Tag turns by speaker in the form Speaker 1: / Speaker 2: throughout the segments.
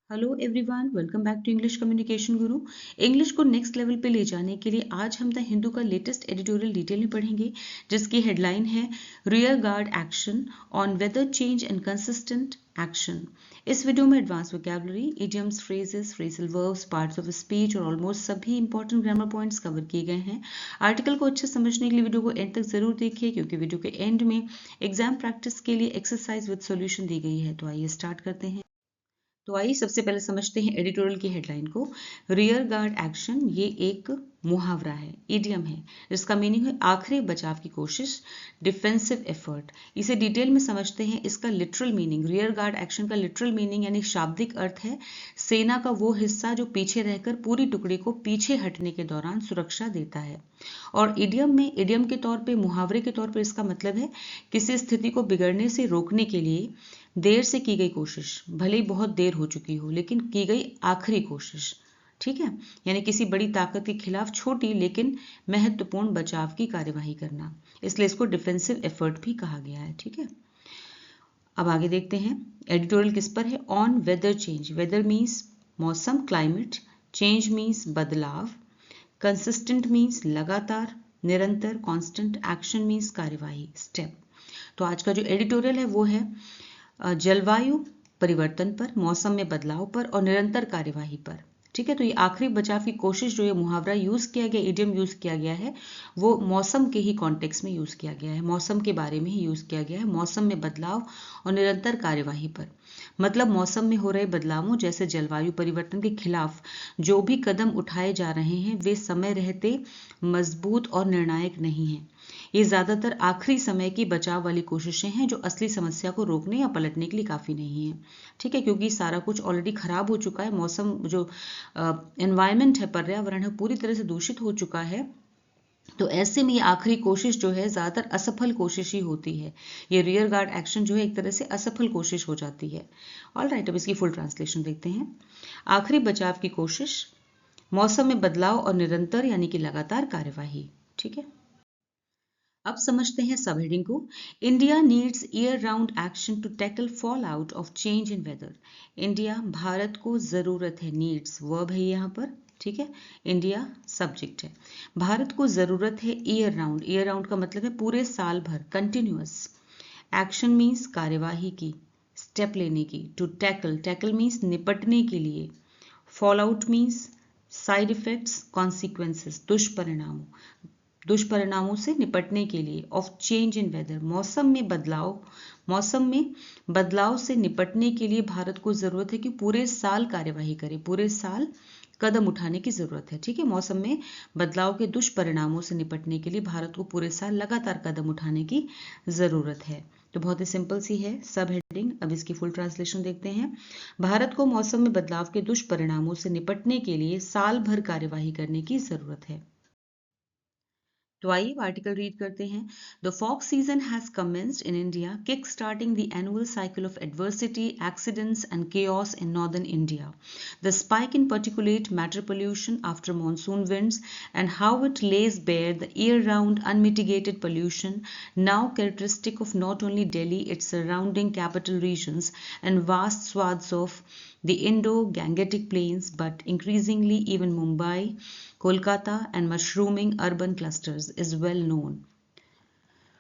Speaker 1: Hello everyone, welcome back to English communication guru. English को next level पे ले जाने के लिए आज हम द हिंदू का लेटेस्ट एडिटोरियल डिटेल में पढ़ेंगे, जिसकी हेडलाइन है rear guard action on weather change and consistent action. इस वीडियो में advance vocabulary, idioms, phrases, phrasal verbs, parts of speech और ऑलमोस्ट सभी इंपॉर्टेंट ग्रामर पॉइंट्स कवर किए गए हैं। आर्टिकल को अच्छे समझने के लिए वीडियो को एंड तक जरूर देखिए, क्योंकि वीडियो के एंड में एग्जाम प्रैक्टिस के लिए एक्सरसाइज विद सॉल्यूशन दी गई है। तो आइए स्टार्ट करते हैं। तो आइए सबसे पहले समझते हैं एडिटोरियल की हेडलाइन को। रियर गार्ड एक्शन ये एक मुहावरा है, इडियम है, जिसका मीनिंग है आखिरी बचाव की कोशिश, डिफेंसिव एफर्ट। इसे डिटेल में समझते हैं। इसका literal meaning, rear guard action का लिटरल मीनिंग यानी शाब्दिक अर्थ है सेना का वो हिस्सा जो पीछे रहकर पूरी टुकड़ी को पीछे हटने के दौरान सुरक्षा देता है। और इडियम में, इडियम के तौर पे, मुहावरे के तौर पे इसका मतलब है किसी स्थिति को बिगड़ने से रोकने के लिए देर से की गई कोशिश, भले ही बहुत देर हो चुकी हो लेकिन की गई आखिरी कोशिश। ठीक है, यानी किसी बड़ी ताकत के खिलाफ छोटी लेकिन महत्वपूर्ण बचाव की कार्यवाही करना, इसलिए इसको डिफेंसिव एफर्ट भी कहा गया है। ठीक है, अब आगे देखते हैं एडिटोरियल किस पर है। On weather change, weather means मौसम, क्लाइमेट, चेंज मीन्स बदलाव, कंसिस्टेंट मीन्स लगातार, निरंतर, कांस्टेंट, एक्शन मीन्स कार्यवाही, स्टेप। तो आज का जो एडिटोरियल है वो है जलवायु परिवर्तन पर, मौसम में बदलाव पर और निरंतर कार्यवाही पर। ठीक है, तो ये आखिरी बचाव की कोशिश जो ये मुहावरा यूज किया गया, इडियम यूज किया गया है, वो मौसम के ही कॉन्टेक्स्ट में यूज किया गया है, मौसम के बारे में ही यूज किया गया है, मौसम में बदलाव और निरंतर कार्यवाही पर। मतलब मौसम में हो रहे बदलावों जैसे जलवायु परिवर्तन के खिलाफ जो भी कदम उठाए जा रहे हैं वे समय रहते मजबूत और निर्णायक नहीं हैं। ये ज्यादातर आखिरी समय की बचाव वाली कोशिशें हैं जो असली समस्या को रोकने या पलटने के लिए काफी नहीं है। ठीक है, क्योंकि सारा कुछ ऑलरेडी खराब हो चुका है, मौसम जो एनवायरमेंट है, पर्यावरण है, पूरी तरह से दूषित हो चुका है। तो ऐसे में ये आखिरी कोशिश जो है ज्यादातर असफल कोशिश ही होती है। ये रियर गार्ड एक्शन जो है एक तरह से असफल कोशिश हो जाती है। ऑल राइट, अब इसकी फुल ट्रांसलेशन देखते हैं। आखिरी बचाव की कोशिश, मौसम में बदलाव और निरंतर यानी कि लगातार कार्यवाही। ठीक है, अब समझते हैं सब हेडिंग को। India needs year round action to tackle fall out of change in weather. India, Bharat को जरूरत है, नीड्स वर्ब है यहाँ पर। ठीक है, इंडिया सब्जेक्ट है, भारत को जरूरत है ईयर राउंड, ईयर राउंड का मतलब है पूरे साल भर, कंटिन्यूअस। एक्शन मीन्स कार्यवाही की, स्टेप लेने की। टू टैकल, टैकल मीन्स निपटने के लिए। Fall out means side effects, consequences, दुष्परिणामों से निपटने के लिए। ऑफ चेंज इन वेदर, मौसम में बदलाव, मौसम में बदलाव से निपटने के लिए भारत को जरूरत है कि पूरे साल कार्यवाही करे, पूरे साल कदम उठाने की जरूरत है। ठीक है, मौसम में बदलाव के दुष्परिणामों से निपटने के लिए भारत को पूरे साल लगातार कदम उठाने की जरूरत है। तो बहुत ही सिंपल सी है सब हेडिंग। अब इसकी फुल ट्रांसलेशन देखते हैं। भारत को मौसम में बदलाव के दुष्परिणामों से निपटने के लिए साल भर कार्यवाही करने की जरूरत है। तो आइए आर्टिकल रीड करते हैं। The fog season has commenced in India, kick starting the annual cycle of adversity, accidents and chaos in northern India. The spike in particulate matter pollution after monsoon winds and how it lays bare the year-round unmitigated pollution now characteristic of not only Delhi, its surrounding capital regions and vast swaths of the Indo-Gangetic Plains, but increasingly even Mumbai, Kolkata and mushrooming urban clusters is well known.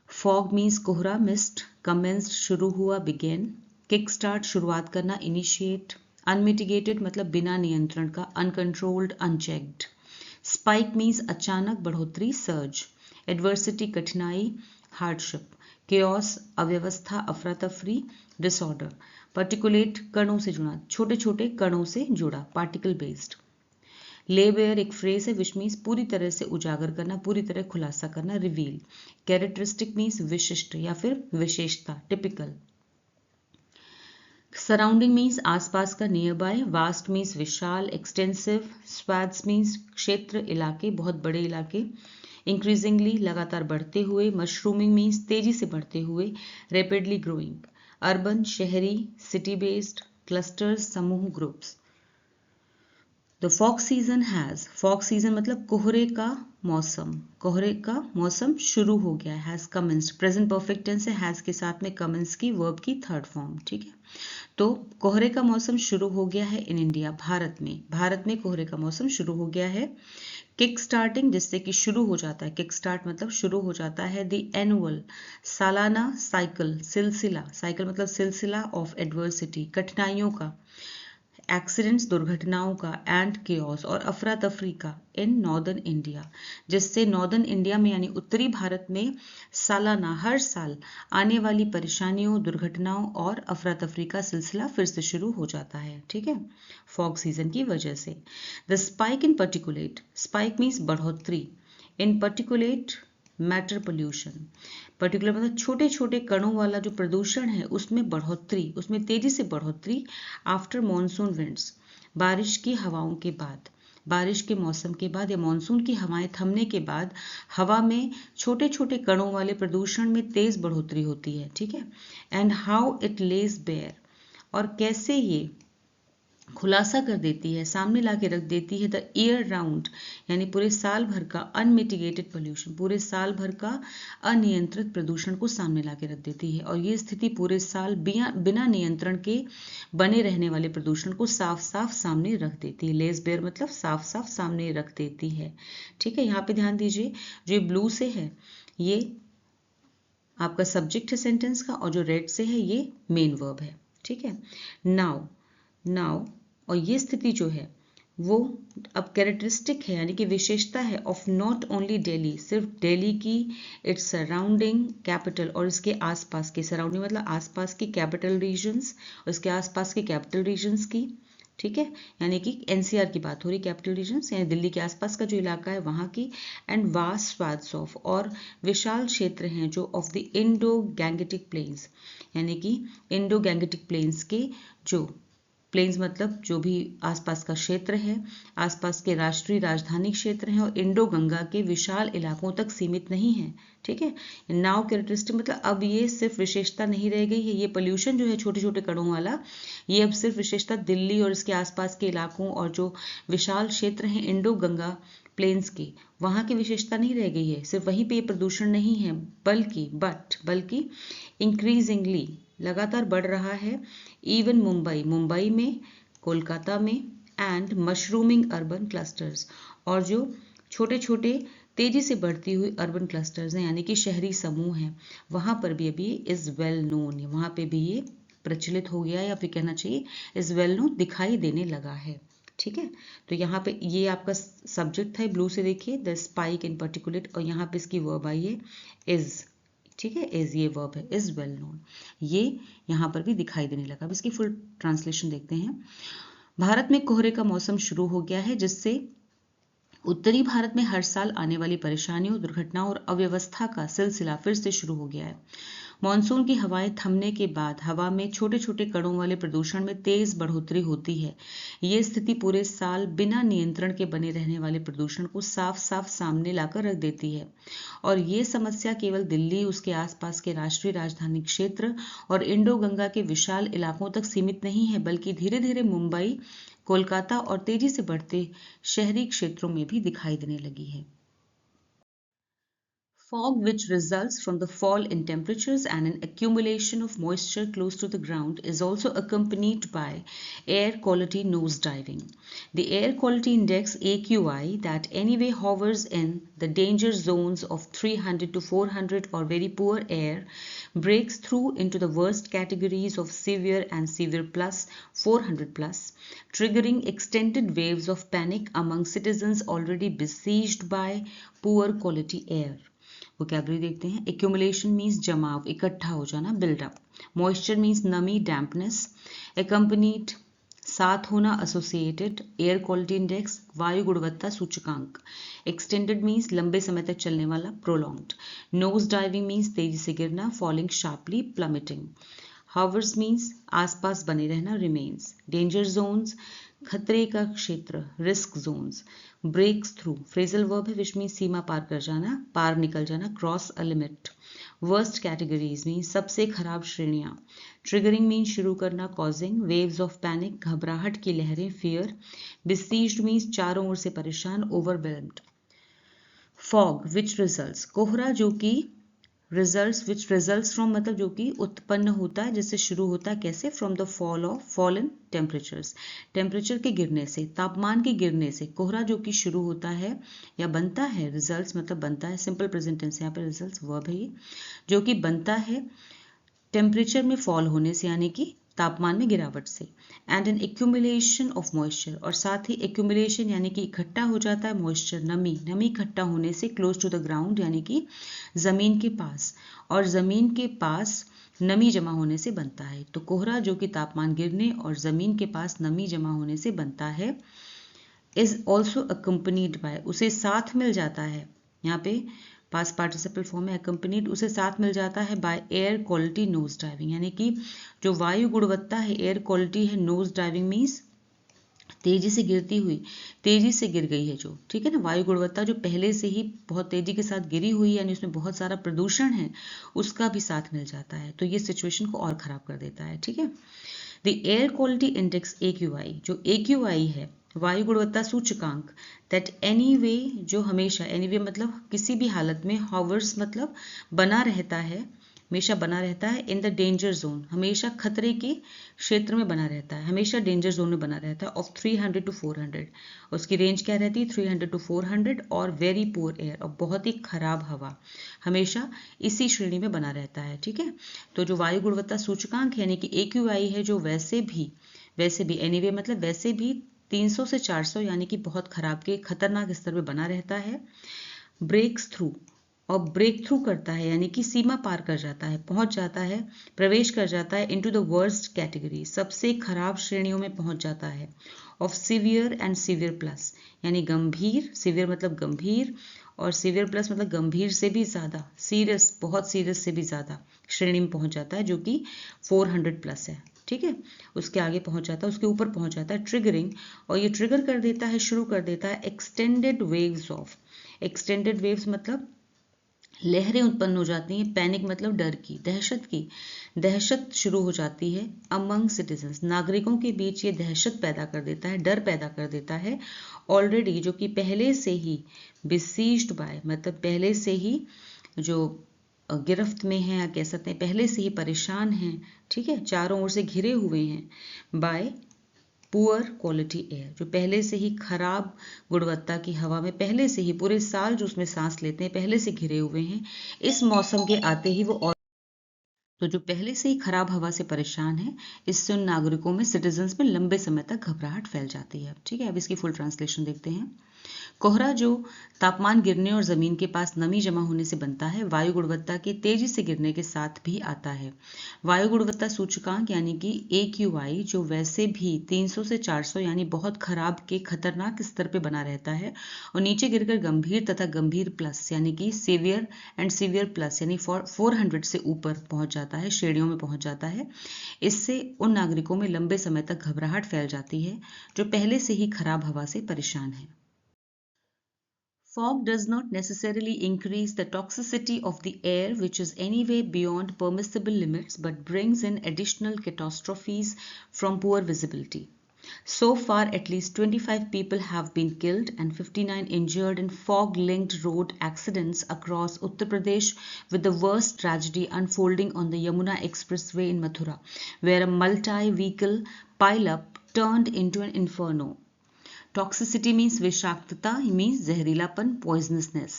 Speaker 1: Fog means कोहरा, mist, commenced शुरू हुआ, begin, kickstart शुरुआत करना, initiate, unmitigated मतलब बिना नियंत्रण का, uncontrolled, unchecked. Spike means अचानक बढ़ोतरी, surge. Adversity कठिनाई, hardship. Chaos अव्यवस्था, अफरा तफरी, disorder. Particulate कणों से जुड़ा, छोटे छोटे कणों से जुड़ा, particle based. ले बेयर एक फ्रेज है विच मीन्स पूरी तरह से उजागर करना, पूरी तरह खुलासा करना, रिवील। कैरेक्टरिस्टिक मीन्स विशिष्ट या फिर विशेषता, टिपिकल। सराउंडिंग मीन्स आसपास का, नियर बाय। वास्ट मीन्स विशाल, एक्सटेंसिव। स्वैथ्स मीन्स क्षेत्र, इलाके, बहुत बड़े इलाके। इंक्रीजिंगली लगातार बढ़ते हुए। मशरूमिंग मीन्स तेजी से बढ़ते हुए, रैपिडली ग्रोइंग। अर्बन शहरी, सिटी बेस्ड। क्लस्टर्स समूह, groups. The fog season has, fog season मतलब कोहरे का मौसम, कोहरे का मौसम शुरू हो गया है, has commenced, present perfect tense है, हैज के साथ में कमेंस की वर्ब की थर्ड फॉर्म, ठीक है। तो कोहरे का मौसम शुरू हो गया है इन इंडिया, भारत में कोहरे का मौसम शुरू हो गया है। किक स्टार्टिंग, जिससे कि शुरू हो जाता है, किक स्टार्ट मतलब शुरू हो जाता है, द एनुअल सालाना साइकिल, सिलसिला, साइकिल मतलब सिलसिला ऑफ एडवर्सिटी, कठिनाइयों का, एक्सीडेंट्स दुर्घटनाओं का, एंड केओस और अफरा तफरी का इन नॉर्दर्न इंडिया, जिससे नॉर्दर्न इंडिया में यानी उत्तरी भारत में सालाना हर साल आने वाली परेशानियों, दुर्घटनाओं और अफरा तफरी का सिलसिला फिर से शुरू हो जाता है, ठीक है, फॉग सीजन की वजह से। The spike in particulate, spike means बढ़ोतरी, इन पर्टिकुलेट मैटर पोल्यूशन, पर्टिकुलर मतलब छोटे छोटे कणों वाला जो प्रदूषण है उसमें बढ़ोतरी, उसमें तेजी से बढ़ोतरी, आफ्टर मॉनसून विंड्स, बारिश की हवाओं के बाद, बारिश के मौसम के बाद या मॉनसून की हवाएं थमने के बाद हवा में छोटे छोटे कणों वाले प्रदूषण में तेज बढ़ोतरी होती है, ठीक है। And how it lays bare, और कैसे ये खुलासा कर देती है, सामने ला के रख देती है, द ईयर राउंड यानी पूरे साल भर का अनमिटिगेटेड पोल्यूशन, पूरे साल भर का अनियंत्रित प्रदूषण को सामने ला के रख देती है। और ये स्थिति पूरे साल बिना नियंत्रण के बने रहने वाले प्रदूषण को साफ साफ सामने रख देती है। लेस बेयर मतलब साफ साफ सामने रख देती है, ठीक है। यहाँ पे ध्यान दीजिए, जो ये ब्लू से है ये आपका सब्जेक्ट है सेंटेंस का, और जो रेड से है ये मेन वर्ब है, ठीक है। नाउ और ये स्थिति जो है वो अब कैरेक्टरिस्टिक है यानी कि विशेषता है ऑफ नॉट ओनली दिल्ली, सिर्फ दिल्ली की, इट्स सराउंडिंग कैपिटल और इसके आसपास के, सराउंडिंग मतलब आसपास की कैपिटल रीजन्स, और इसके आसपास के कैपिटल रीजन्स की, ठीक है, यानी कि एनसीआर की बात हो रही, कैपिटल रीजन्स यानी दिल्ली के आसपास का जो इलाका है वहाँ की, एंड वास्ट स्वाथ्स ऑफ, और विशाल क्षेत्र हैं जो of the Indo Gangetic plains, यानी कि इंडो गैंगेटिक प्लेन्स के, जो प्लेन्स मतलब जो भी आसपास का क्षेत्र है, आसपास के राष्ट्रीय राजधानी क्षेत्र हैं, और इंडो गंगा के विशाल इलाकों तक सीमित नहीं है, ठीक है। नाउ कैरेक्टरिस्टिक मतलब अब ये सिर्फ विशेषता नहीं रह गई है, ये पोल्यूशन जो है छोटे छोटे कणों वाला, ये अब सिर्फ विशेषता दिल्ली और इसके आसपास के इलाकों और जो विशाल क्षेत्र हैं इंडो गंगा प्लेन्स की, वहाँ की विशेषता नहीं रह गई है, सिर्फ वहीं पे ये प्रदूषण नहीं है, बल्कि इंक्रीजिंगली लगातार बढ़ रहा है, इवन मुंबई में, कोलकाता में, एंड मशरूमिंग अर्बन क्लस्टर्स, और जो छोटे छोटे तेजी से बढ़ती हुई अर्बन क्लस्टर्स हैं यानी कि शहरी समूह हैं, वहाँ पर भी अभी इज वेल नोन, वहाँ पे भी ये प्रचलित हो गया है, या फिर कहना चाहिए इज वेल नोन दिखाई देने लगा है, ठीक है। तो यहाँ पे ये आपका सब्जेक्ट था ब्लू से, देखिए द स्पाइक इन पर्टिकुलेट, और यहाँ पे इसकी वर्ब आई है इज, ठीक है, इज ये वर्ब है, इज वेल नोन, ये यहाँ पर भी दिखाई देने लगा। अब इसकी फुल ट्रांसलेशन देखते हैं। भारत में कोहरे का मौसम शुरू हो गया है, जिससे उत्तरी भारत में हर साल आने वाली परेशानियों, दुर्घटनाओं और अव्यवस्था का सिलसिला फिर से शुरू हो गया है। मॉनसून की हवाएं थमने के बाद हवा में छोटे छोटे कणों वाले प्रदूषण में तेज बढ़ोतरी होती है। ये स्थिति पूरे साल बिना नियंत्रण के बने रहने वाले प्रदूषण को साफ साफ सामने लाकर रख देती है। और ये समस्या केवल दिल्ली, उसके आसपास के राष्ट्रीय राजधानी क्षेत्र और इंडो गंगा के विशाल इलाकों तक सीमित नहीं है, बल्कि धीरे धीरे मुंबई, कोलकाता और तेजी से बढ़ते शहरी क्षेत्रों में भी दिखाई देने लगी है। Fog, which results from the fall in temperatures and an accumulation of moisture close to the ground, is also accompanied by air quality nosediving. The air quality index AQI that anyway hovers in the danger zones of 300 to 400 or very poor air breaks through into the worst categories of severe and severe plus 400 plus, triggering extended waves of panic among citizens already besieged by poor quality air. Vocabulary देखते हैं। Accumulation means जमाव, इकट्ठा हो जाना, buildup. Moisture means नमी, dampness. Accompanied साथ होना, associated. Air quality index वायु गुणवत्ता सूचकांक। एक्सटेंडेड मीन्स लंबे समय तक चलने वाला, प्रोलॉन्ग्ड। नोज डाइविंग मीन्स तेजी से गिरना, falling sharply, plummeting. Hovers means आसपास बने रहना, रिमेन्स। डेंजर जोन्स खतरे का क्षेत्र, risk zones. Breaks through, phrasal verb है विच मीन सीमा पार कर जाना, पार निकल जाना, cross a limit. Worst categories mean सबसे खराब श्रेणियां। ट्रिगरिंग मीन शुरू करना, कॉजिंग। वेव्स ऑफ पैनिक, घबराहट की लहरें, फियर। बिसीज्ड मीन्स चारों ओर से परेशान, ओवरवेल्म्ड। फॉग विच रिजल्ट्स, कोहरा जो कि रिजल्ट्स विच रिजल्ट्स फ्रॉम मतलब जो कि उत्पन्न होता है, जिससे शुरू होता है, कैसे, from the fall in temperatures, temperature के गिरने से, तापमान के गिरने से। कोहरा जो कि शुरू होता है या बनता है, रिजल्ट्स मतलब बनता है, सिंपल प्रेजेंट टेंस यहाँ पे रिजल्ट्स वर्ब है ये, जो कि बनता है टेम्परेचर में फॉल होने से यानी कि तापमान में गिरावट से। And an accumulation of moisture, और साथ ही एक्यूमुलेशन यानी कि इकट्ठा हो जाता है, मॉइस्चर नमी, नमी इकट्ठा होने से, क्लोज टू द ग्राउंड यानी कि जमीन के पास, और जमीन के पास नमी जमा होने से बनता है। तो कोहरा जो कि तापमान गिरने और जमीन के पास नमी जमा होने से बनता है, इज ऑल्सो अकम्पनीड बाय, उसे साथ मिल जाता है, यहाँ पे पास्ट पार्टिसिपल फॉर्म में अकम्पनीड, उसे साथ मिल जाता है by air quality nose driving, यानी कि जो वायु गुणवत्ता है, एयर क्वालिटी है, नोज ड्राइविंग मीन्स तेजी से गिरती हुई, तेजी से गिर गई है जो, ठीक है ना, वायु गुणवत्ता जो पहले से ही बहुत तेजी के साथ गिरी हुई है, यानी उसमें बहुत सारा प्रदूषण है, उसका भी साथ मिल जाता है, तो ये सिचुएशन को और खराब कर देता है, ठीक है। The air quality index AQI, जो AQI है वायु गुणवत्ता सूचकांक, दैट एनीवे जो हमेशा, एनीवे मतलब किसी भी हालत में, हॉवर्स मतलब बना रहता है, हमेशा बना रहता है, इन द डेंजर जोन, हमेशा खतरे के क्षेत्र में बना रहता है, हमेशा डेंजर जोन में बना रहता है, ऑफ 300 to 400, उसकी रेंज क्या रहती है 300 to 400, और वेरी पुअर एयर, और बहुत ही खराब हवा, हमेशा इसी श्रेणी में बना रहता है, ठीक है। तो जो वायु गुणवत्ता सूचकांक है यानी कि AQI है, जो वैसे भी एनीवे मतलब वैसे भी 300 से 400 यानी कि बहुत खराब के खतरनाक स्तर पे बना रहता है। ब्रेक्स थ्रू, और ब्रेक थ्रू करता है यानी कि सीमा पार कर जाता है, पहुंच जाता है, प्रवेश कर जाता है, इनटू द वर्स्ट कैटेगरी, सबसे खराब श्रेणियों में पहुंच जाता है, of severe and severe plus, यानी गंभीर, सीवियर मतलब गंभीर, और सीवियर प्लस मतलब गंभीर से भी ज़्यादा, सीरियस, बहुत सीरियस से भी ज़्यादा श्रेणी में पहुंच जाता है, जो कि 400 प्लस है, ठीक है, उसके आगे पहुंच जाता है, उसके ऊपर पहुंच जाता है। ट्रिगरिंग, और ये ट्रिगर कर देता है, शुरू कर देता है, extended waves of, extended waves मतलब लहरें उत्पन्न हो जाती हैं, पैनिक मतलब डर की, दहशत शुरू हो जाती है, अमंग सिटीजन्स, नागरिकों के बीच ये दहशत पैदा कर देता है, डर पैदा कर देता है, ऑलरेडी जो कि पहले से ही, बिसीज्ड बाय मतलब पहले से ही जो गिरफ्त में हैं, या कह सकते हैं पहले से ही परेशान हैं, ठीक है, चारों ओर से घिरे हुए हैं, बाय पुअर क्वालिटी एयर, जो पहले से ही खराब गुणवत्ता की हवा में, पहले से ही पूरे साल जो उसमें सांस लेते हैं पहले से घिरे हुए हैं, इस मौसम के आते ही वो, और तो जो पहले से ही खराब हवा से परेशान है, इससे उन नागरिकों में, सिटीजन्स में लंबे समय तक घबराहट फैल जाती है, ठीक है। अब इसकी फुल ट्रांसलेशन देखते हैं। कोहरा जो तापमान गिरने और जमीन के पास नमी जमा होने से बनता है, वायु गुणवत्ता के तेजी से गिरने के साथ भी आता है। वायु गुणवत्ता सूचकांक यानी कि AQI जो वैसे भी 300 से 400 यानी बहुत खराब के खतरनाक स्तर पे बना रहता है, और नीचे गिरकर गंभीर तथा गंभीर प्लस यानी कि सीवियर एंड सीवियर प्लस यानी 400 से ऊपर पहुंच जाता है, श्रेणियों में पहुंच जाता है। इससे उन नागरिकों में लंबे समय तक घबराहट फैल जाती है जो पहले से ही खराब हवा से परेशान है। Fog does not necessarily increase the toxicity of the air, which is anyway beyond permissible limits, but brings in additional catastrophes from poor visibility. So far, at least 25 people have been killed and 59 injured in fog-linked road accidents across Uttar Pradesh, with the worst tragedy unfolding on the Yamuna Expressway in Mathura, where a multi-vehicle pile-up turned into an inferno. Toxicity means विषाक्तता, means जहरीलापन, पॉइजनसनेस।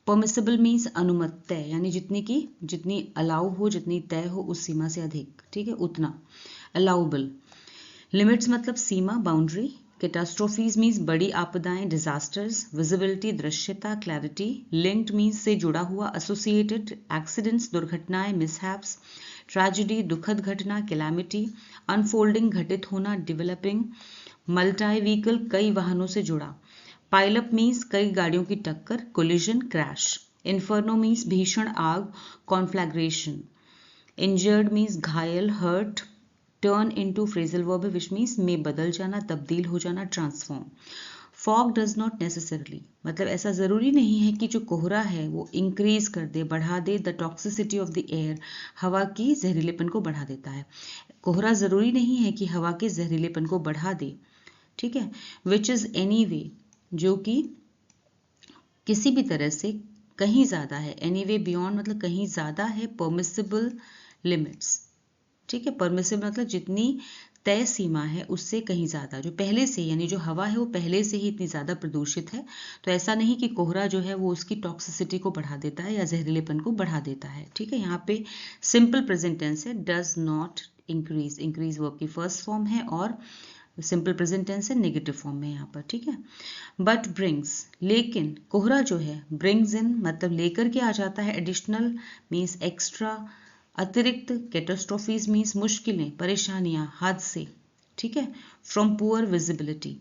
Speaker 1: Permissible means अनुमत, तय, यानी जितनी allow हो, जितनी तय हो उस सीमा से अधिक, ठीक है, उतना अलाउबल। लिमिट्स मतलब सीमा, बाउंड्री। कैटास्ट्रोफीज मीन्स बड़ी आपदाएं, डिजास्टर्स। विजिबिलिटी दृश्यता, क्लैरिटी। लिंक्ड मीन्स से जुड़ा हुआ, एसोसिएटेड। एक्सीडेंट्स दुर्घटनाएं, मिसहैप्स। ट्रेजेडी दुखद घटना, कैलामिटी। अनफोल्डिंग घटित होना, डेवलपिंग। मल्टी व्हीकल कई वाहनों से जुड़ा। पाइलअप मीन्स कई गाड़ियों की टक्कर, कोलिजन, क्रैश। इन्फर्नो मीन्स भीषण आग, कॉन्फ्लैग्रेशन। इंजर्ड मीन्स घायल, hurt. Turn into phrasal verb है विच मीन्स में बदल जाना, तब्दील हो जाना, transform. Fog does not necessarily, मतलब ऐसा जरूरी नहीं है कि जो कोहरा है वो इंक्रीज कर दे, बढ़ा दे the toxicity of the air, हवा की जहरीलेपन को बढ़ा देता है। कोहरा जरूरी नहीं है कि हवा के जहरीलेपन को बढ़ा दे, ठीक है। विच इज एनी वे, जो कि किसी भी तरह से कहीं ज्यादा है, एनी वे बियॉन्ड मतलब कहीं ज्यादा है, परमिसिबल लिमिट्स, ठीक है। परमिसिबल मतलब जितनी तय सीमा है उससे कहीं ज्यादा, जो पहले से यानी जो हवा है वो पहले से ही इतनी ज्यादा प्रदूषित है, तो ऐसा नहीं कि कोहरा जो है वो उसकी टॉक्सिसिटी को बढ़ा देता है या जहरीलेपन को बढ़ा देता है, ठीक है। यहाँ पे सिंपल प्रेजेंट टेंस है, does not increase, increase verb की फर्स्ट फॉर्म है और सिंपल प्रेजेंट टेंस है नेगेटिव फॉर्म में यहाँ पर, ठीक है। बट ब्रिंग्स, लेकिन कोहरा जो है ब्रिंग्स इन मतलब लेकर के आ जाता है, एडिशनल मीन्स एक्स्ट्रा, अतिरिक्त, कैटास्ट्रोफीज मीन्स मुश्किलें, परेशानियां, हादसे, ठीक है। फ्रॉम पुअर विजिबिलिटी,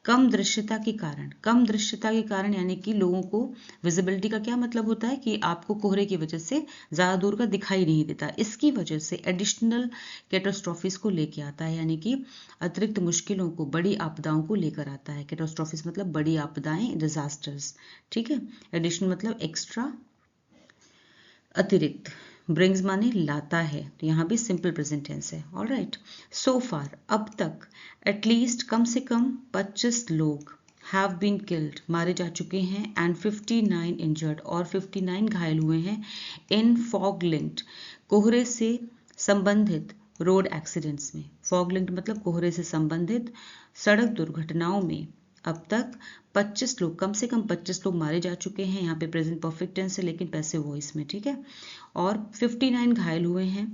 Speaker 1: कम दृश्यता के कारण, कम दृश्यता के कारण यानी कि लोगों को, विजिबिलिटी का क्या मतलब होता है कि आपको कोहरे की वजह से ज्यादा दूर का दिखाई नहीं देता, इसकी वजह से एडिशनल कैटास्ट्रोफीज को लेके आता है, यानी कि अतिरिक्त मुश्किलों को, बड़ी आपदाओं को लेकर आता है। कैटास्ट्रोफीज मतलब बड़ी आपदाएं, डिजास्टर्स, ठीक है। एडिशनल मतलब एक्स्ट्रा, अतिरिक्त, ब्रिंग्स माने लाता है, तो यहाँ भी सिंपल प्रेजेंट टेंस है। ऑलराइट, सो फार अब तक, एटलीस्ट कम से कम 25 लोग हैव बीन किल्ड मारे जा चुके हैं, एंड 59 इंजर्ड और 59 घायल हुए हैं, इन फॉग लिंक्ड कोहरे से संबंधित रोड एक्सीडेंट्स में। फॉग लिंक्ड मतलब कोहरे से संबंधित सड़क दुर्घटनाओं में अब तक 25 लोग, कम से कम 25 लोग मारे जा चुके हैं, यहाँ पे प्रेजेंट परफेक्ट टेंस है लेकिन पैसिव वॉइस में, ठीक है। और 59 घायल हुए हैं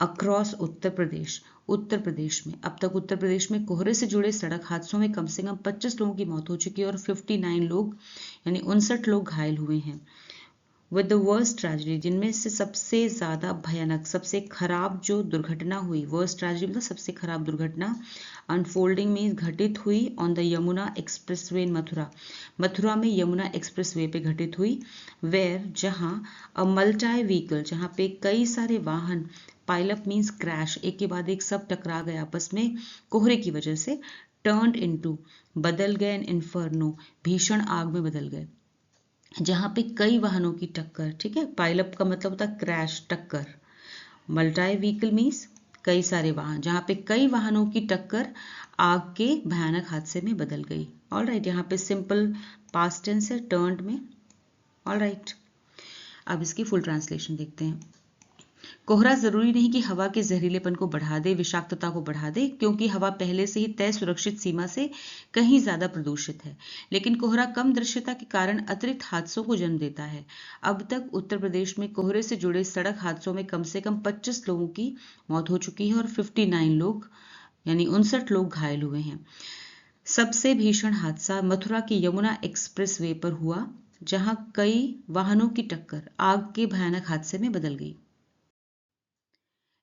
Speaker 1: अक्रॉस उत्तर प्रदेश, उत्तर प्रदेश में अब तक उत्तर प्रदेश में कोहरे से जुड़े सड़क हादसों में कम से कम 25 लोगों की मौत हो चुकी है और 59 लोग यानी 59 लोग घायल हुए हैं। विद द वर्स्ट ट्रेजेडी, जिनमें से सबसे ज्यादा भयानक, सबसे खराब जो दुर्घटना हुई, वर्स्ट ट्रेजेडी मतलब सबसे खराब दुर्घटना, अनफोल्डिंग में घटित हुई ऑन द यमुना एक्सप्रेसवे इन मथुरा, मथुरा में यमुना एक्सप्रेसवे पे घटित हुई, वेयर जहां अ मल्टी व्हीकल, जहां पे कई सारे वाहन, पाइलअप मीन्स क्रैश, एक के बाद एक सब टकरा गए आपस में कोहरे की वजह से, टर्न्ड इनटू बदल गए, इन्फर्नो भीषण आग में बदल गए, जहां पे कई वाहनों की टक्कर, ठीक है। पाइलअप का मतलब होता है क्रैश, टक्कर, मल्टी व्हीकल मीन्स कई सारे वाहन, जहां पे कई वाहनों की टक्कर आग के भयानक हादसे में बदल गई। ऑलराइट, यहाँ पे सिंपल पास्ट टेंस है टर्न्ड में। ऑलराइट, अब इसकी फुल ट्रांसलेशन देखते हैं। कोहरा जरूरी नहीं कि हवा के जहरीलेपन को बढ़ा दे, विषाक्तता को बढ़ा दे, क्योंकि हवा पहले से ही तय सुरक्षित सीमा से कहीं ज्यादा प्रदूषित है, लेकिन कोहरा कम दृश्यता के कारण अतिरिक्त हादसों को जन्म देता है। अब तक उत्तर प्रदेश में कोहरे से जुड़े सड़क हादसों में कम से कम 25 लोगों की मौत हो चुकी है और 59 लोग यानी 59 लोग घायल हुए हैं। सबसे भीषण हादसा मथुरा की यमुना एक्सप्रेसवे पर हुआ, जहां कई वाहनों की टक्कर आग के भयानक हादसे में बदल गई।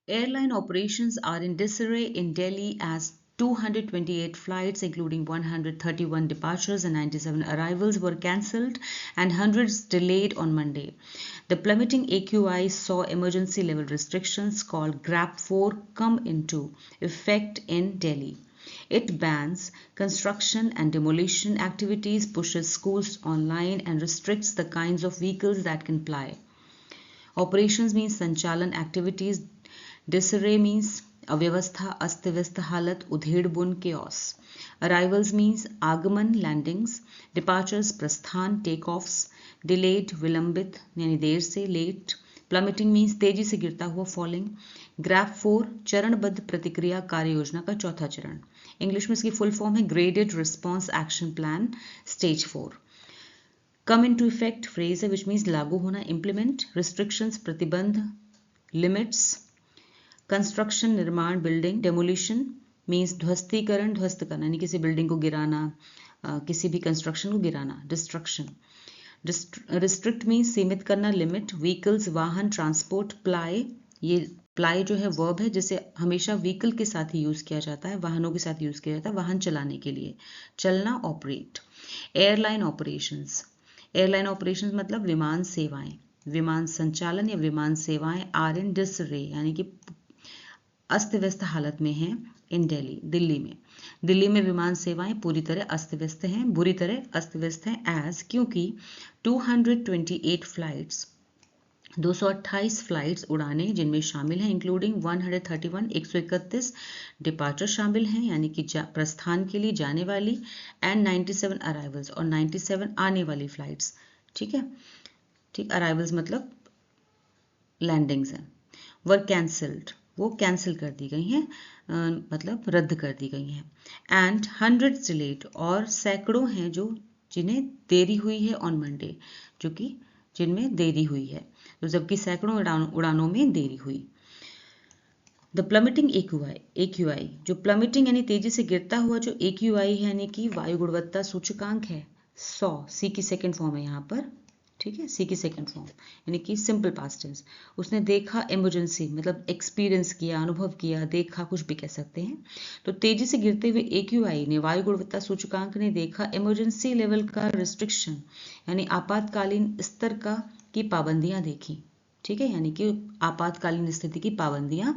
Speaker 1: Airline operations are in disarray in Delhi as 228 flights, including 131 departures and 97 arrivals, were cancelled and hundreds delayed on Monday. The plummeting AQI saw emergency level restrictions called GRAP 4 come into effect in Delhi. It bans construction and demolition activities, pushes schools online, and restricts the kinds of vehicles that can fly. Operations means संचालन, activities, disarray means अव्यवस्था, अस्त व्यस्त हालत, उधेड़ बुन, chaos. Arrivals means आगमन, landings. Departures प्रस्थान, take offs. Delayed विलंबित यानी देर से, late. Plummeting means तेजी से गिरता हुआ, falling. GRAP 4 चरणबद्ध प्रतिक्रिया कार्य योजना का चौथा चरण, इंग्लिश में इसकी फुल फॉर्म है graded response action plan stage 4. Come into effect phrase है विच मीन्स लागू होना, इम्प्लीमेंट, रिस्ट्रिक्शंस प्रतिबंध, लिमिट्स, कंस्ट्रक्शन निर्माण, बिल्डिंग, डेमोलिशन मीन्स ध्वस्तीकरण, ध्वस्त करना यानी किसी बिल्डिंग को गिराना, किसी भी कंस्ट्रक्शन को गिराना, डिस्ट्रक्शन. रिस्ट्रिक्ट मीन्स सीमित करना, लिमिट, व्हीकल्स वाहन, ट्रांसपोर्ट, प्लाई, ये प्लाई जो है वर्ब है जिसे हमेशा व्हीकल के साथ ही यूज किया जाता है, वाहनों के साथ यूज किया जाता है वाहन चलाने के लिए, चलना, operate. Airline operations, airline operations मतलब विमान सेवाएं, विमान संचालन या विमान सेवाएं आर इन डिसरे यानी कि अस्त व्यस्त हालत में हैं इन दिल्ली, दिल्ली में। दिल्ली में विमान सेवाएं पूरी तरह अस्त व्यस्त हैं, बुरी तरह अस्त व्यस्त हैं एज, क्योंकि 228 फ्लाइट्स 228 फ्लाइट्स उड़ाने जिनमें शामिल हैं इंक्लूडिंग 131 131 डिपार्चर शामिल हैं यानी कि प्रस्थान के लिए जाने वाली, एंड 97 अराइवल्स और 97 आने वाली फ्लाइट्स। ठीक है, ठीक, अराइवल्स मतलब लैंडिंग्स हैं, वर कैंसल्ड, वो कैंसिल कर दी गई हैं, मतलब रद्द कर दी गई हैं। एंड हंड्रेड्स डिलेड, और सैकड़ों हैं जो जिन्हें देरी हुई है ऑन मंडे, जो कि जिनमें देरी हुई है, तो जबकि सैकड़ों उड़ानों में देरी हुई। द प्लमिटिंग AQI, जो प्लमिटिंग यानी तेजी से गिरता हुआ जो AQI है यानी कि वायु गुणवत्ता सूचकांक है 100, सी की सेकेंड फॉर्म है यहाँ पर, ठीक है, सी की सेकेंड फॉर्म यानी कि सिंपल पास्ट टेंस। उसने देखा, इमरजेंसी मतलब एक्सपीरियंस किया, अनुभव किया, देखा, कुछ भी कह सकते हैं। तो तेजी से गिरते हुए AQI ने, वायु गुणवत्ता सूचकांक ने देखा इमरजेंसी लेवल का रिस्ट्रिक्शन यानी आपातकालीन स्तर का की पाबंदियां देखी। ठीक है, यानी कि आपातकालीन स्थिति की पाबंदियां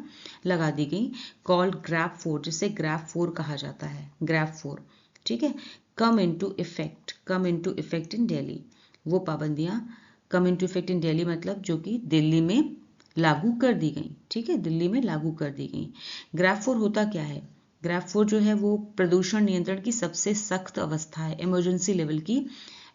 Speaker 1: लगा दी गई, कॉल्ड ग्रैप 4, जिसे ग्रैप 4 कहा जाता है, ग्रैप 4। ठीक है, come into effect in Delhi, वो पाबंदियां come into effect in Delhi मतलब जो कि दिल्ली में लागू कर दी गई। ठीक है, दिल्ली में लागू कर दी गई। ग्रैप 4 होता क्या है? ग्रैप 4 जो है वो प्रदूषण नियंत्रण की सबसे सख्त अवस्था है, इमरजेंसी लेवल की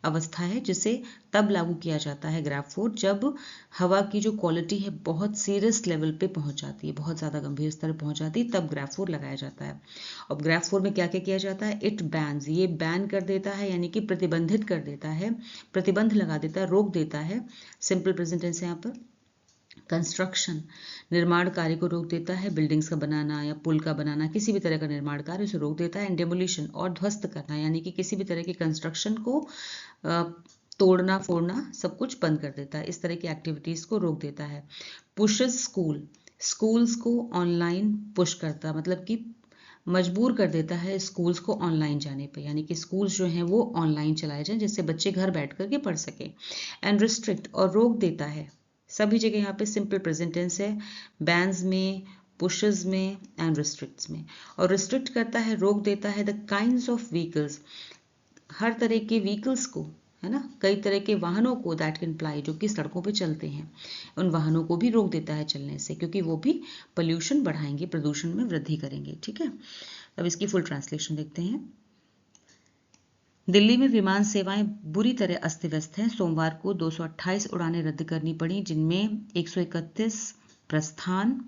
Speaker 1: अवस्था है, जिसे तब लागू किया जाता है ग्रैप 4 जब हवा की जो क्वालिटी है बहुत सीरियस लेवल पे पहुंच जाती है, बहुत ज़्यादा गंभीर स्तर पर पहुंच जाती है, तब ग्रैप 4 लगाया जाता है। अब ग्रैप 4 में क्या क्या किया जाता है? इट बैन्स, ये बैन कर देता है यानी कि प्रतिबंधित कर देता है, प्रतिबंध लगा देता है, रोक देता है, सिंपल प्रेजेंट टेंस है यहाँ पर। कंस्ट्रक्शन, निर्माण कार्य को रोक देता है, बिल्डिंग्स का बनाना या पुल का बनाना, किसी भी तरह का निर्माण कार्य उसे रोक देता है। एंड डेमोलिशन, और ध्वस्त करना यानी कि किसी भी तरह के कंस्ट्रक्शन को तोड़ना फोड़ना सब कुछ बंद कर देता है, इस तरह की एक्टिविटीज को रोक देता है। पुशेस स्कूल्स को ऑनलाइन पुश करता, मतलब कि मजबूर कर देता है स्कूल्स को ऑनलाइन जाने पे, यानी कि स्कूल्स जो हैं वो ऑनलाइन चलाए जाएं जिससे बच्चे घर बैठ करके पढ़ सके। एंड रिस्ट्रिक्ट, और रोक देता है, सभी जगह यहाँ पे सिंपल प्रेजेंट टेंस है, बैन्स में, पुशेस में एंड रिस्ट्रिक्ट्स में। और रिस्ट्रिक्ट करता है, रोक देता है द काइंड्स ऑफ व्हीकल्स, हर तरह के व्हीकल्स को, है ना, कई तरह के वाहनों को, दैट कैन प्लाई, जो कि सड़कों पे चलते हैं, उन वाहनों को भी रोक देता है चलने से, क्योंकि वो भी पोल्यूशन बढ़ाएंगे, प्रदूषण में वृद्धि करेंगे। ठीक है, अब इसकी फुल ट्रांसलेशन देखते हैं। दिल्ली में विमान सेवाएं बुरी तरह अस्त व्यस्त हैं। सोमवार को 228 उड़ानें रद्द करनी पड़ी, जिनमें 131 प्रस्थान,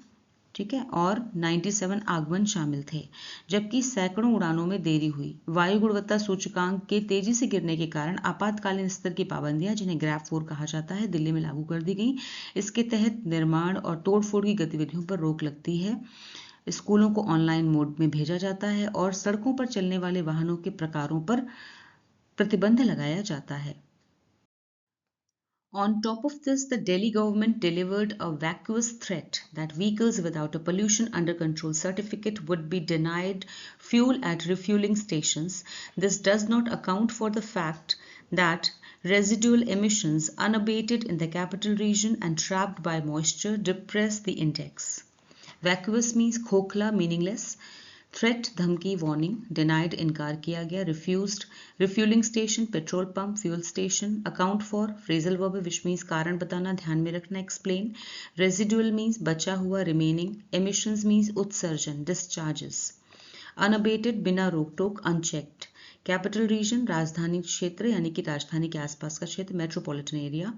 Speaker 1: ठीक है, और 97 आगमन शामिल थे, जबकि सैकड़ों उड़ानों में देरी हुई। वायु गुणवत्ता सूचकांक के तेजी से गिरने के कारण आपातकालीन स्तर की पाबंदियां, जिन्हें ग्रैप 4 कहा जाता है, दिल्ली में लागू कर दी गई। इसके तहत निर्माण और तोड़फोड़ की गतिविधियों पर रोक लगती है, स्कूलों को ऑनलाइन मोड में भेजा जाता है और सड़कों पर चलने वाले वाहनों के प्रकारों पर प्रतिबंध लगाया जाता है। On top of this, the Delhi government delivered a vacuous threat that vehicles without a pollution under control certificate would be denied fuel at refueling stations. This does not account for the fact that residual emissions unabated in the capital region and trapped by moisture depress the index. Vacuous means खोखला, meaningless. Threat, धमकी, warning, denied, इनकार किया गया, refused, refuelling station, petrol pump, fuel station, account for, phrasal verb which means कारण बताना, ध्यान में रखना, एक्सप्लेन, रेजिडुअल मीन्स बचा हुआ, रिमेनिंग, एमिशंस मीन्स उत्सर्जन, डिस्चार्जेस, अनअबेटेड बिना रोक टोक, अनचेक्ड, कैपिटल रीजन राजधानी क्षेत्र यानी कि राजधानी के आसपास का क्षेत्र, मेट्रोपॉलिटन एरिया,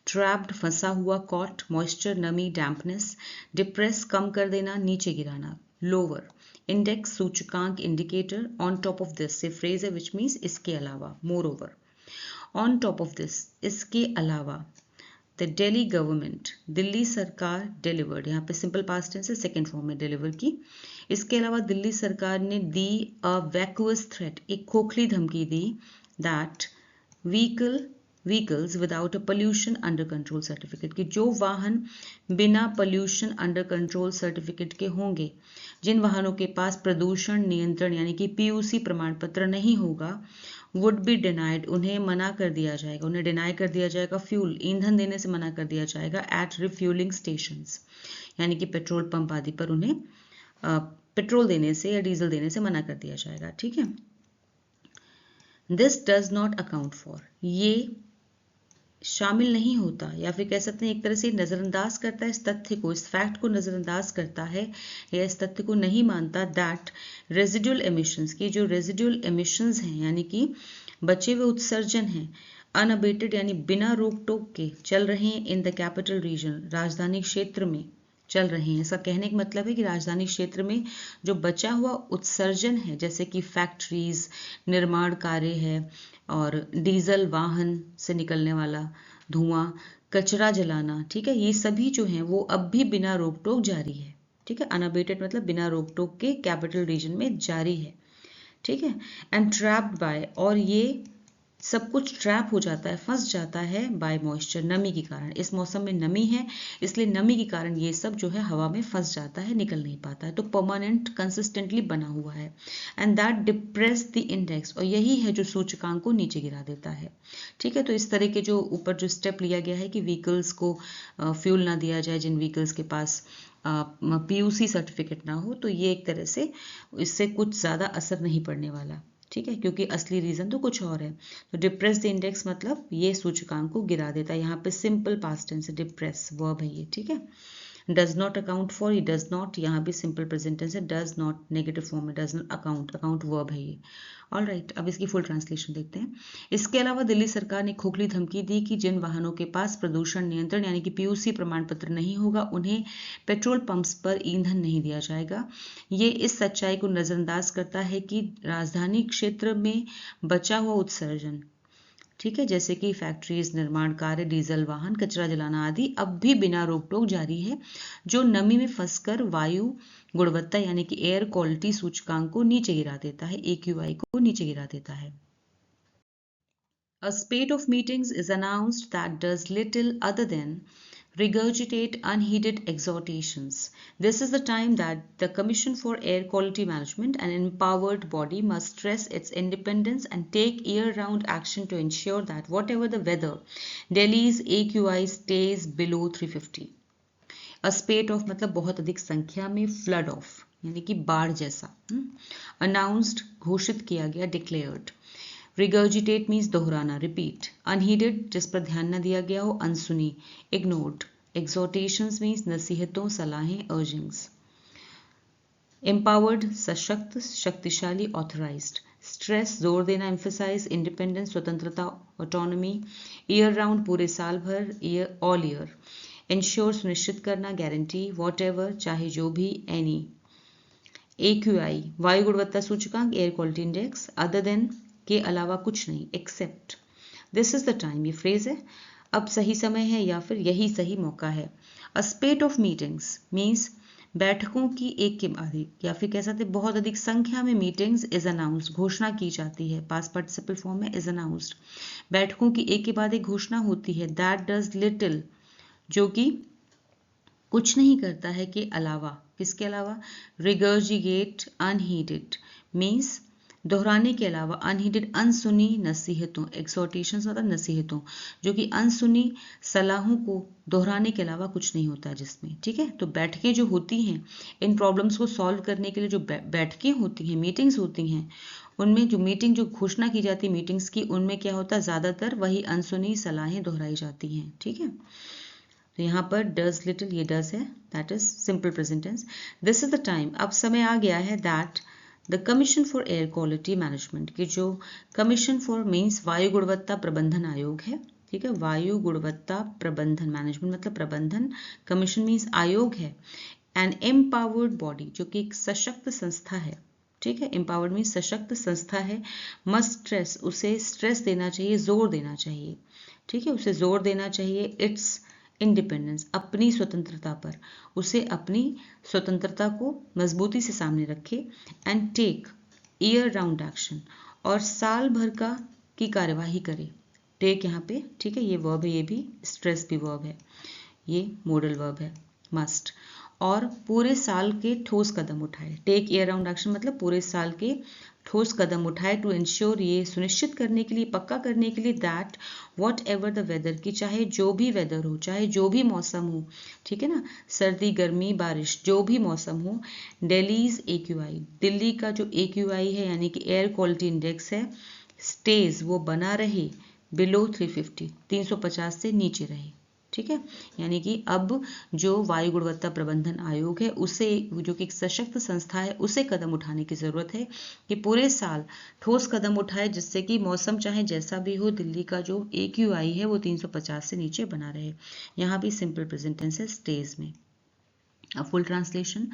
Speaker 1: ट्रैप्ड फंसा हुआ, कॉट, मॉइस्चर नमी, डैम्पनेस, डिप्रेस कम कर देना, नीचे गिराना, लोअर, इंडेक्स सूचकांक, indicator, on top of this से फ्रेज है विच मीन्स इसके अलावा, more over, on top of this इसके अलावा, द दिल्ली गवर्नमेंट दिल्ली सरकार, डिलीवर्ड यहाँ पे सिंपल पास्ट टेंस है, सेकेंड फॉर्म में डिलीवर की, इसके अलावा दिल्ली सरकार ने दी अ वैक्यूअस थ्रेट, एक खोखली धमकी दी, that vehicles without a pollution under control certificate, कि जो वाहन बिना पोल्यूशन अंडर कंट्रोल सर्टिफिकेट के होंगे, जिन वाहनों के पास प्रदूषण नियंत्रण यानी कि पीयूसी प्रमाण पत्र नहीं होगा, वुड बी डिनाइड, उन्हें मना कर दिया जाएगा, उन्हें डिनाई कर दिया जाएगा, फ्यूल ईंधन देने से मना कर दिया जाएगा, एट रिफ्यूलिंग स्टेशंस यानी कि पेट्रोल पंप आदि पर उन्हें पेट्रोल देने से या डीजल देने से मना कर दिया जाएगा। ठीक है, this does not account for, ये शामिल नहीं होता या फिर कह सकते हैं एक तरह से नज़रअंदाज करता है इस तथ्य को, इस फैक्ट को नज़रअंदाज करता है या इस तथ्य को नहीं मानता दैट रेजिडुअल एमिशंस की जो रेजिडुअल एमिशंस हैं यानी कि बचे हुए उत्सर्जन हैं अनअबेटेड यानी बिना रोक टोक के चल रहे हैं इन द कैपिटल रीजन, राजधानी क्षेत्र में चल रहे हैं। इसका कहने का मतलब है कि राजधानी क्षेत्र में जो बचा हुआ उत्सर्जन है जैसे कि फैक्ट्रीज, निर्माण कार्य है और डीजल वाहन से निकलने वाला धुआं, कचरा जलाना, ठीक है, ये सभी जो हैं वो अब भी बिना रोक टोक जारी है। ठीक है, अनअबेटेड मतलब बिना रोक टोक के कैपिटल रीजन में जारी है। ठीक है, एंड ट्रैप्ड बाय, और ये सब कुछ ट्रैप हो जाता है, फंस जाता है बाय मॉइस्चर, नमी के कारण। इस मौसम में नमी है इसलिए नमी के कारण ये सब जो है हवा में फंस जाता है, निकल नहीं पाता है, तो परमानेंट कंसिस्टेंटली बना हुआ है। And that depress the index, और यही है जो सूचकांक को नीचे गिरा देता है। ठीक है, तो इस तरह के जो ऊपर जो स्टेप लिया गया है कि व्हीकल्स को फ्यूल ना दिया जाए जिन व्हीकल्स के पास PUC सर्टिफिकेट ना हो, तो ये एक तरह से इससे कुछ ज़्यादा असर नहीं पड़ने वाला। ठीक है, क्योंकि असली रीजन तो कुछ और है। तो डिप्रेस द इंडेक्स मतलब ये सूचकांक को गिरा देता है। यहाँ पे सिंपल पास्ट टेंस है, डिप्रेस वर्ब है ये। ठीक है, डज नॉट अकाउंट फॉर, ये डज नॉट यहाँ भी सिंपल प्रेजेंट टेंस है, डज नॉट नेगेटिव फॉर्म में, does not account, account verb है ये। ऑल राइट, अब इसकी फुल ट्रांसलेशन देखते हैं। इसके अलावा दिल्ली सरकार ने खोखली धमकी दी कि जिन वाहनों के पास प्रदूषण नियंत्रण यानी कि PUC प्रमाण पत्र नहीं होगा उन्हें पेट्रोल पंप्स पर ईंधन नहीं दिया जाएगा। ये इस सच्चाई को नजरअंदाज करता है कि राजधानी क्षेत्र में बचा हुआ उत्सर्जन, ठीक है, जैसे कि फैक्ट्रीज, निर्माण कार्य, डीजल वाहन, कचरा जलाना आदि अब भी बिना रोक टोक जारी है, जो नमी में फंसकर वायु गुणवत्ता यानी कि एयर क्वालिटी सूचकांक को नीचे गिरा देता है, AQI को नीचे गिरा देता है। A spate of meetings is announced that does little other than regurgitate unheeded exhortations. This is the time that the Commission for Air Quality Management, an empowered body, must stress its independence and take year-round action to ensure that whatever the weather, Delhi's AQI stays below 350. A spate of मतलब बहुत अधिक संख्या में, flood of यानी कि बाढ़ जैसा, announced घोषित किया गया, declared. Regurgitate means दोहराना, repeat. Unheeded जिस पर ध्यान न दिया गया हो, अनसुनी, ignored. Exhortations means नसीहतों, सलाहें, urgings. Empowered सशक्त, शक्तिशाली, authorized. Stress जोर देना, emphasize. Independence स्वतंत्रता, autonomy. Year round पूरे साल भर, year all year. Ensure सुनिश्चित करना, guarantee. Whatever चाहे जो भी, any. AQI वायु गुणवत्ता सूचकांक, air quality index, other than के अलावा कुछ नहीं, except. This is the time, ये फ्रेज है, अब सही समय है या फिर यही सही मौका है। अ स्पेट ऑफ मीटिंग्स मीन्स बैठकों की एक के बाद एक या फिर कह सकते बहुत अधिक संख्या में मीटिंग्स इज अनाउंस्ड, घोषणा की जाती है, पास्ट पार्टिसिपल फॉर्म में इज अनाउंस्ड। बैठकों की एक के बाद एक घोषणा होती है। दैट डज लिटिल जो कि कुछ नहीं करता है के अलावा, किसके अलावा, रिगर्जिगेट अनहीडेड मीन्स दोहराने के अलावा, अनहीडेड अनसुनी नसीहतों, एक्सोर्टेशंस मतलब नसीहतों, जो कि अनसुनी सलाहों को दोहराने के अलावा कुछ नहीं होता है जिसमें। ठीक है, तो बैठकें जो होती हैं इन प्रॉब्लम्स को सॉल्व करने के लिए, जो बैठकें होती हैं, मीटिंग्स होती हैं, उनमें जो मीटिंग जो घोषणा की जाती है मीटिंग्स की, उनमें क्या होता है, ज़्यादातर वही अनसुनी सलाहें दोहराई जाती हैं। ठीक है, तो यहाँ पर डज लिटिल, ये डज है, that is simple present tense. This is the time, अब समय आ गया है, that the commission for air quality management की जो कमीशन फॉर मीन्स वायु गुणवत्ता प्रबंधन आयोग है। ठीक है, वायु गुणवत्ता प्रबंधन, मैनेजमेंट मतलब प्रबंधन, कमीशन मीन्स आयोग है। एन एम्पावर्ड बॉडी जो कि एक सशक्त संस्था है। ठीक है, एम्पावर्ड मीन्स सशक्त संस्था है। मस्ट स्ट्रेस, उसे स्ट्रेस देना चाहिए, जोर देना चाहिए। ठीक है, उसे जोर देना चाहिए इट्स इंडिपेंडेंस, अपनी स्वतंत्रता पर, उसे अपनी स्वतंत्रता को मजबूती से सामने रखे। And take year round action, और साल भर की कार्यवाही करे। टेक यहाँ पे, ठीक है, ये वर्ब है, ये भी स्ट्रेस भी वर्ब है, ये मॉडल वर्ब है, मस्ट। और पूरे साल के ठोस कदम उठाए। टेक ईयर राउंड एक्शन मतलब पूरे साल के ठोस कदम उठाए टू इंश्योर, ये सुनिश्चित करने के लिए, पक्का करने के लिए, that whatever the weather, की चाहे जो भी वेदर हो, चाहे जो भी मौसम हो, ठीक है ना, सर्दी गर्मी बारिश जो भी मौसम हो, दिल्लीज AQI, दिल्ली का जो AQI है यानी कि एयर क्वालिटी इंडेक्स है, स्टेज वो बना रहे बिलो 350, 350 से नीचे रहे, ठीक है। यानी कि अब जो वायु गुणवत्ता प्रबंधन आयोग है उसे, जो कि एक सशक्त संस्था है, उसे कदम उठाने की जरूरत है कि पूरे साल ठोस कदम उठाए जिससे कि मौसम चाहे जैसा भी हो, दिल्ली का जो AQI है वो 350 से नीचे बना रहे। यहाँ भी सिंपल प्रेजेंट टेंस है स्टेज में। अब फुल ट्रांसलेशन,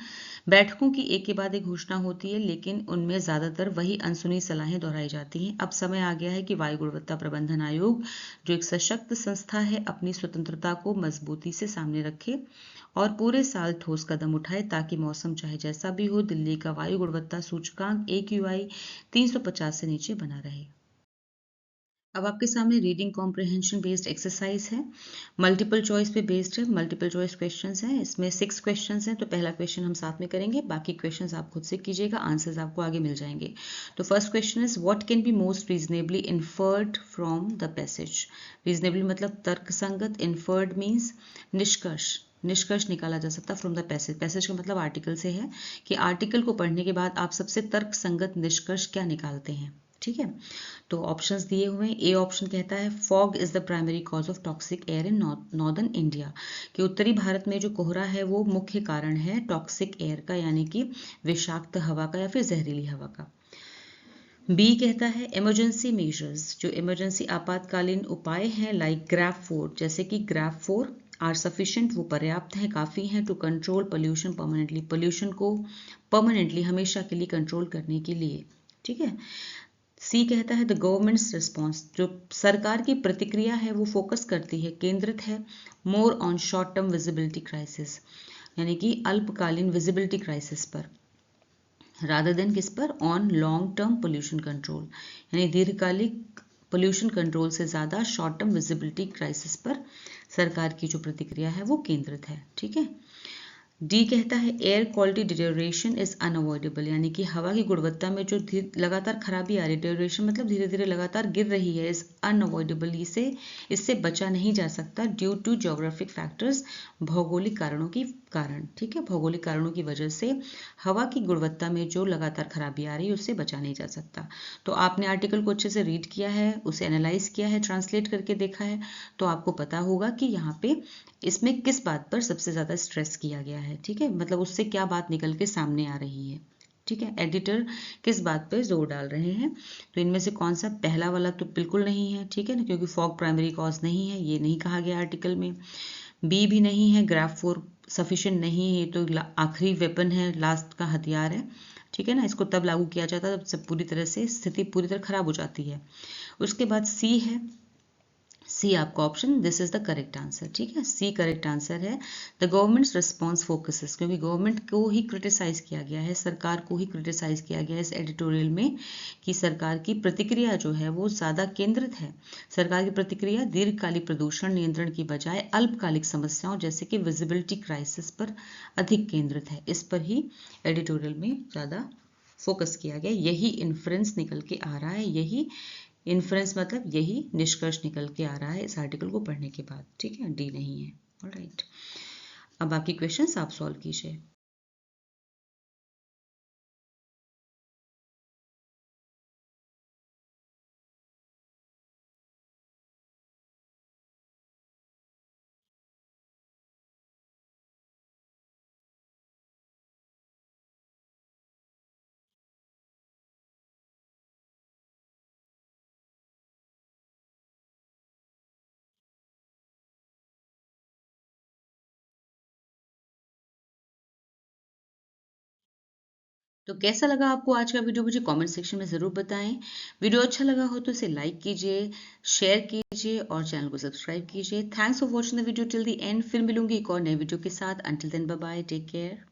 Speaker 1: बैठकों की एक के बाद एक घोषणा होती है लेकिन उनमें ज्यादातर वही अनसुनी सलाहें दोहराई जाती हैं। अब समय आ गया है कि वायु गुणवत्ता प्रबंधन आयोग, जो एक सशक्त संस्था है, अपनी स्वतंत्रता को मजबूती से सामने रखे और पूरे साल ठोस कदम उठाए ताकि मौसम चाहे जैसा भी हो, दिल्ली का वायु गुणवत्ता सूचकांक AQI 350 से नीचे बना रहे। अब आपके सामने रीडिंग कॉम्प्रिहेंशन बेस्ड एक्सरसाइज है, मल्टीपल चॉइस पे बेस्ड है, मल्टीपल चॉइस क्वेश्चंस हैं, इसमें 6 क्वेश्चंस हैं। तो पहला क्वेश्चन हम साथ में करेंगे, बाकी क्वेश्चंस आप खुद से कीजिएगा, आंसर्स आपको आगे मिल जाएंगे। तो first question is what can be most reasonably inferred from the passage. Reasonably मतलब तर्कसंगत, इन्फर्ड मीन्स निष्कर्ष, निष्कर्ष निकाला जा सकता फ्रॉम द पैसेज। पैसेज का मतलब आर्टिकल से है कि आर्टिकल को पढ़ने के बाद आप सबसे तर्कसंगत निष्कर्ष क्या निकालते हैं, ठीक है। तो ऑप्शंस दिए हुए हैं। ए ऑप्शन कहता है fog is the primary cause of toxic air in northern India, कि उत्तरी भारत में जो कोहरा है वो मुख्य कारण है टॉक्सिक एयर का, यानी कि विषाक्त हवा का या फिर जहरीली हवा का। बी कहता है इमरजेंसी मेजर्स, जो इमरजेंसी आपातकालीन उपाय हैं लाइक ग्रैफ 4, जैसे कि ग्रैफ 4 आर सफिशिएंट, वो पर्याप्त हैं, काफ़ी हैं, to control pollution permanently, pollution को परमानेंटली हमेशा के लिए कंट्रोल करने के लिए, ठीक है। सी कहता है द गवर्नमेंट्स रिस्पॉन्स, जो सरकार की प्रतिक्रिया है वो फोकस करती है, केंद्रित है more on short term visibility crisis, यानी कि अल्पकालीन विजिबिलिटी क्राइसिस पर, रादर देन किस पर, on long term pollution control, यानी दीर्घकालिक पोल्यूशन कंट्रोल से ज़्यादा शॉर्ट टर्म विजिबिलिटी क्राइसिस पर सरकार की जो प्रतिक्रिया है वो केंद्रित है, ठीक है। डी कहता है air quality deterioration is unavoidable, यानी कि हवा की गुणवत्ता में जो लगातार खराबी आ रही है, डिटेरियोरेशन मतलब धीरे धीरे लगातार गिर रही है, इज अनअवॉइडेबल, इससे बचा नहीं जा सकता, ड्यू टू ज्योग्राफिक फैक्टर्स, भौगोलिक कारणों की कारण, ठीक है, भौगोलिक कारणों की वजह से हवा की गुणवत्ता में जो लगातार खराबी आ रही है उससे बचा नहीं जा सकता। तो आपने आर्टिकल को अच्छे से रीड किया है, उसे एनालाइज किया है, ट्रांसलेट करके देखा है, तो आपको पता होगा कि यहाँ पे इसमें किस बात पर सबसे ज़्यादा स्ट्रेस किया गया है, ठीक है, मतलब उससे क्या बात निकल के सामने आ रही है, ठीक है, एडिटर किस बात पर जोर डाल रहे हैं। तो इनमें से कौन सा, पहला वाला तो बिल्कुल नहीं है, ठीक है ना, क्योंकि फॉग प्राइमरी कॉज नहीं है, ये नहीं कहा गया आर्टिकल में। बी भी नहीं है, ग्राफ 4 सफिशिएंट नहीं है, ये तो आखिरी वेपन है, लास्ट का हथियार है, ठीक है ना, इसको तब लागू किया जाता है जब सब पूरी तरह से स्थिति पूरी तरह खराब हो जाती है। उसके बाद सी है, सी आपका option, this is the correct answer, ठीक है, सी करेक्ट आंसर है। द गवर्नमेंट्स रिस्पॉन्स फोकसेस, क्योंकि गवर्नमेंट को ही क्रिटिसाइज किया गया है, सरकार को ही क्रिटिसाइज किया गया है इस एडिटोरियल में, कि सरकार की प्रतिक्रिया जो है वो ज़्यादा केंद्रित है, सरकार की प्रतिक्रिया दीर्घकालिक प्रदूषण नियंत्रण की बजाय अल्पकालिक समस्याओं जैसे कि विजिबिलिटी क्राइसिस पर अधिक केंद्रित है, इस पर ही एडिटोरियल में ज़्यादा फोकस किया गया, यही इन्फ्रेंस निकल के आ रहा है, यही इन्फ्रेंस मतलब यही निष्कर्ष निकल के आ रहा है इस आर्टिकल को पढ़ने के बाद, ठीक है, डी नहीं है। ऑलराइट, अब बाकी क्वेश्चंस आप सॉल्व कीजिए। तो कैसा लगा आपको आज का वीडियो, मुझे कमेंट सेक्शन में ज़रूर बताएं। वीडियो अच्छा लगा हो तो इसे लाइक कीजिए, शेयर कीजिए और चैनल को सब्सक्राइब कीजिए। Thanks for watching the video till the end. फिर मिलूंगी एक और नए वीडियो के साथ। Until then bye bye, take care.